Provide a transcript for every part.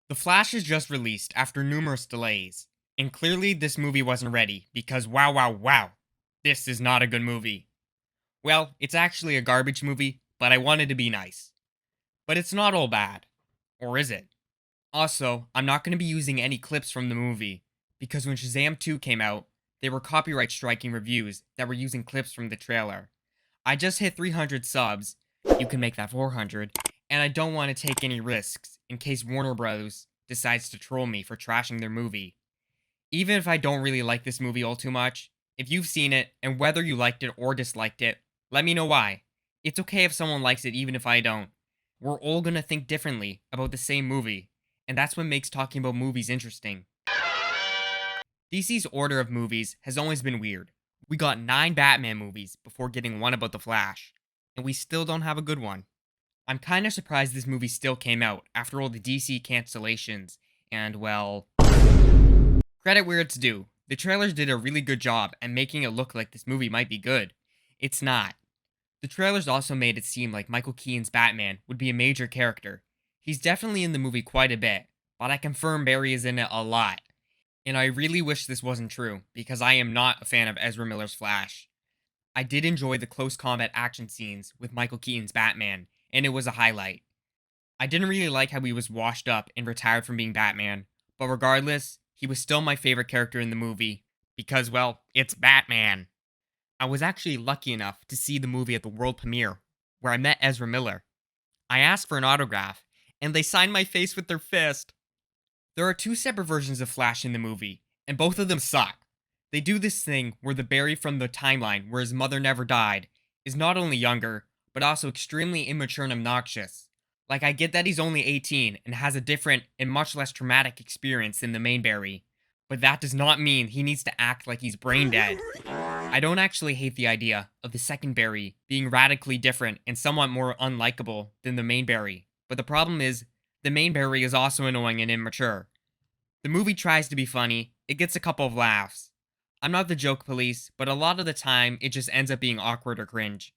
The Flash is just released after numerous delays, and clearly this movie wasn't ready because wow, wow, wow, this is not a good movie. Well, it's actually a garbage movie, but I wanted to be nice. But it's not all bad. Or is it? Also, I'm not going to be using any clips from the movie, because when Shazam 2 came out, there were copyright striking reviews that were using clips from the trailer. I just hit 300 subs, you can make that 400, and I don't want to take any risks in case Warner Bros. Decides to troll me for trashing their movie. Even if I don't really like this movie all too much, if you've seen it, and whether you liked it or disliked it, let me know why. It's okay if someone likes it even if I don't. We're all gonna think differently about the same movie, and that's what makes talking about movies interesting. DC's order of movies has always been weird. We got 9 Batman movies before getting one about the Flash, and we still don't have a good one. I'm kinda surprised this movie still came out after all the DC cancellations, and well, credit where it's due. The trailers did a really good job at making it look like this movie might be good. It's not. The trailers also made it seem like Michael Keaton's Batman would be a major character. He's definitely in the movie quite a bit, but I confirm Barry is in it a lot. And I really wish this wasn't true, because I am not a fan of Ezra Miller's Flash. I did enjoy the close combat action scenes with Michael Keaton's Batman, and it was a highlight. I didn't really like how he was washed up and retired from being Batman, but regardless, he was still my favorite character in the movie, because, well, it's Batman. I was actually lucky enough to see the movie at the world premiere, where I met Ezra Miller. I asked for an autograph, and they signed my face with their fist. There are 2 separate versions of Flash in the movie, and both of them suck. They do this thing where the Barry from the timeline where his mother never died is not only younger, but also extremely immature and obnoxious. Like, I get that he's only 18 and has a different and much less traumatic experience than the main Barry, but that does not mean he needs to act like he's brain dead. I don't actually hate the idea of the second Barry being radically different and somewhat more unlikable than the main Barry, but the problem is, the main Barry is also annoying and immature. The movie tries to be funny, it gets a couple of laughs. I'm not the joke police, but a lot of the time it just ends up being awkward or cringe.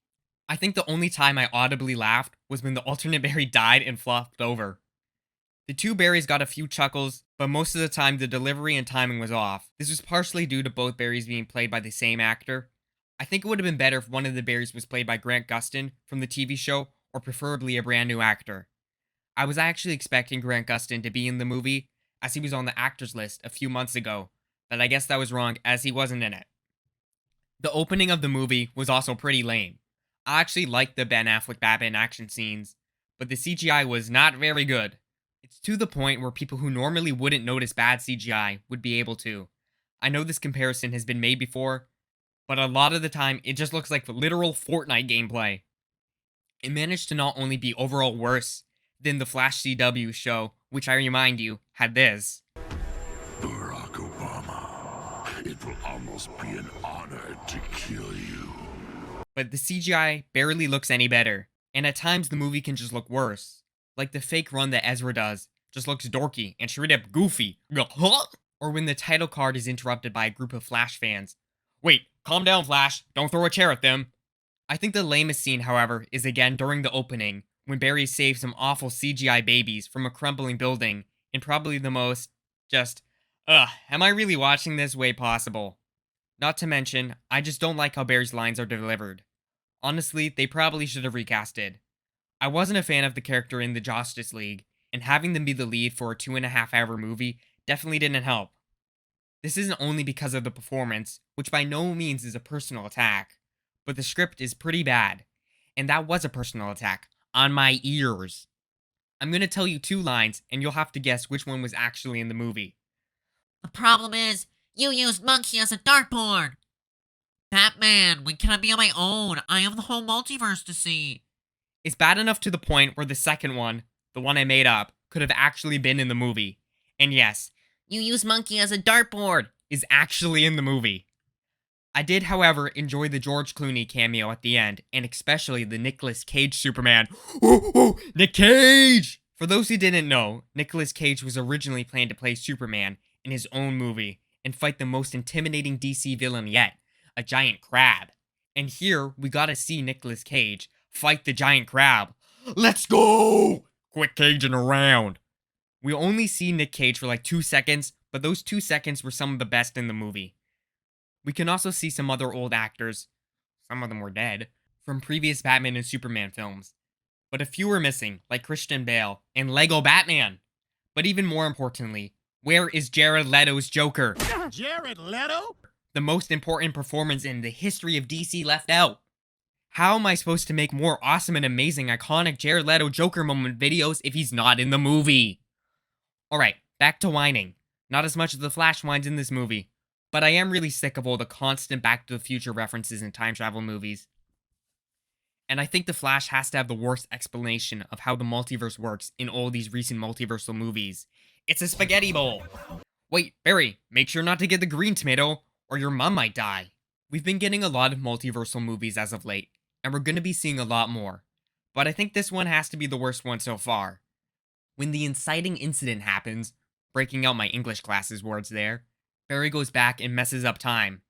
I think the only time I audibly laughed was when the alternate Barry died and flopped over. The 2 Barrys got a few chuckles, but most of the time the delivery and timing was off. This was partially due to both Barrys being played by the same actor. I think it would have been better if one of the Barrys was played by Grant Gustin from the TV show, or preferably a brand new actor. I was actually expecting Grant Gustin to be in the movie, as he was on the actors list a few months ago, but I guess that was wrong as he wasn't in it. The opening of the movie was also pretty lame. I actually liked the Ben Affleck Batman action scenes, but the CGI was not very good. It's to the point where people who normally wouldn't notice bad CGI would be able to. I know this comparison has been made before, but a lot of the time it just looks like literal Fortnite gameplay. It managed to not only be overall worse than the Flash CW show, which I remind you, had this. Barack Obama, it will almost be an honor to kill you. But the CGI barely looks any better, and at times the movie can just look worse. Like the fake run that Ezra does, just looks dorky and straight up goofy. Or when the title card is interrupted by a group of Flash fans. Wait, calm down, Flash, don't throw a chair at them. I think the lamest scene, however, is again during the opening, when Barry saves some awful CGI babies from a crumbling building, in probably the most, am I really watching this way possible? Not to mention, I just don't like how Barry's lines are delivered. Honestly, they probably should have recasted. I wasn't a fan of the character in the Justice League, and having them be the lead for a 2.5-hour movie definitely didn't help. This isn't only because of the performance, which by no means is a personal attack, but the script is pretty bad, and that was a personal attack, on my ears. I'm gonna tell you 2 lines, and you'll have to guess which one was actually in the movie. The problem is, you used Monkey as a dartboard. Batman, when can I be on my own? I have the whole multiverse to see. It's bad enough to the point where the second one, the one I made up, could have actually been in the movie. And yes, You used Monkey as a dartboard. is actually in the movie. I did, however, enjoy the George Clooney cameo at the end, and especially the Nicolas Cage Superman. Ooh, Nick Cage! For those who didn't know, Nicolas Cage was originally planned to play Superman in his own movie and fight the most intimidating DC villain yet, a giant crab. And here, we gotta see Nicolas Cage fight the giant crab. Let's go! Quit caging around. We only see Nick Cage for like 2 seconds, but those 2 seconds were some of the best in the movie. We can also see some other old actors, some of them were dead, from previous Batman and Superman films. But a few were missing, like Christian Bale and Lego Batman. But even more importantly, where is Jared Leto's Joker? Jared Leto? The most important performance in the history of DC left out. How am I supposed to make more awesome and amazing iconic Jared Leto Joker moment videos if he's not in the movie? Alright, back to whining. Not as much as the Flash whines in this movie, but I am really sick of all the constant Back to the Future references in time travel movies. And I think the Flash has to have the worst explanation of how the multiverse works in all these recent multiversal movies. It's a spaghetti bowl! Wait, Barry, make sure not to get the green tomato, or your mom might die. We've been getting a lot of multiversal movies as of late, and we're gonna be seeing a lot more. But I think this one has to be the worst one so far. When the inciting incident happens, breaking out my English classes words there, Barry goes back and messes up time.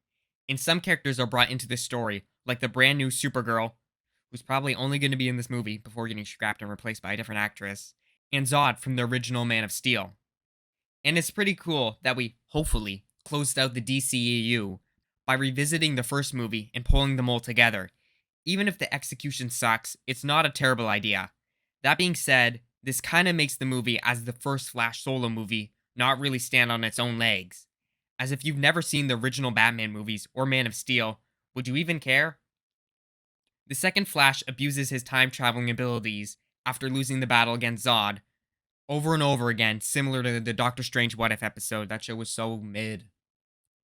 And some characters are brought into this story, like the brand new Supergirl, who's probably only going to be in this movie before getting scrapped and replaced by a different actress, and Zod from the original Man of Steel. And it's pretty cool that we, hopefully, closed out the DCEU by revisiting the first movie and pulling them all together. Even if the execution sucks, it's not a terrible idea. That being said, this kinda makes the movie as the first Flash solo movie not really stand on its own legs. As if you've never seen the original Batman movies or Man of Steel, would you even care? The second Flash abuses his time-traveling abilities after losing the battle against Zod over and over again, similar to the Doctor Strange What If episode. That show was so mid.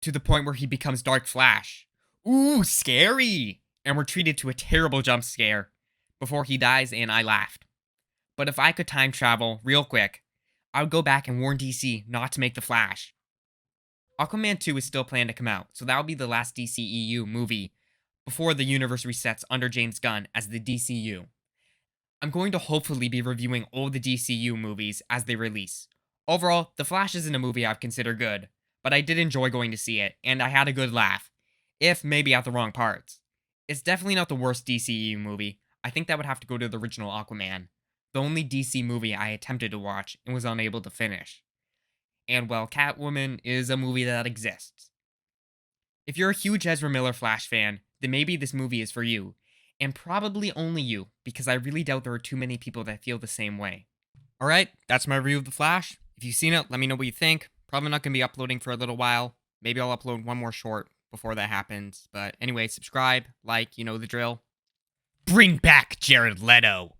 To the point where he becomes Dark Flash. Ooh, scary! And we're treated to a terrible jump scare before he dies, and I laughed. But if I could time travel real quick, I would go back and warn DC not to make The Flash. Aquaman 2 is still planned to come out, so that will be the last DCEU movie before the universe resets under James Gunn as the DCU. I'm going to hopefully be reviewing all the DCU movies as they release. Overall, The Flash isn't a movie I've considered good, but I did enjoy going to see it, and I had a good laugh, if maybe at the wrong parts. It's definitely not the worst DCEU movie. I think that would have to go to the original Aquaman, the only DC movie I attempted to watch and was unable to finish. And well, Catwoman is a movie that exists. If you're a huge Ezra Miller Flash fan, then maybe this movie is for you, and probably only you, because I really doubt there are too many people that feel the same way. Alright, that's my review of The Flash. If you've seen it, let me know what you think. Probably not going to be uploading for a little while. Maybe I'll upload one more short before that happens. But anyway, subscribe, like, you know the drill. Bring back Jared Leto!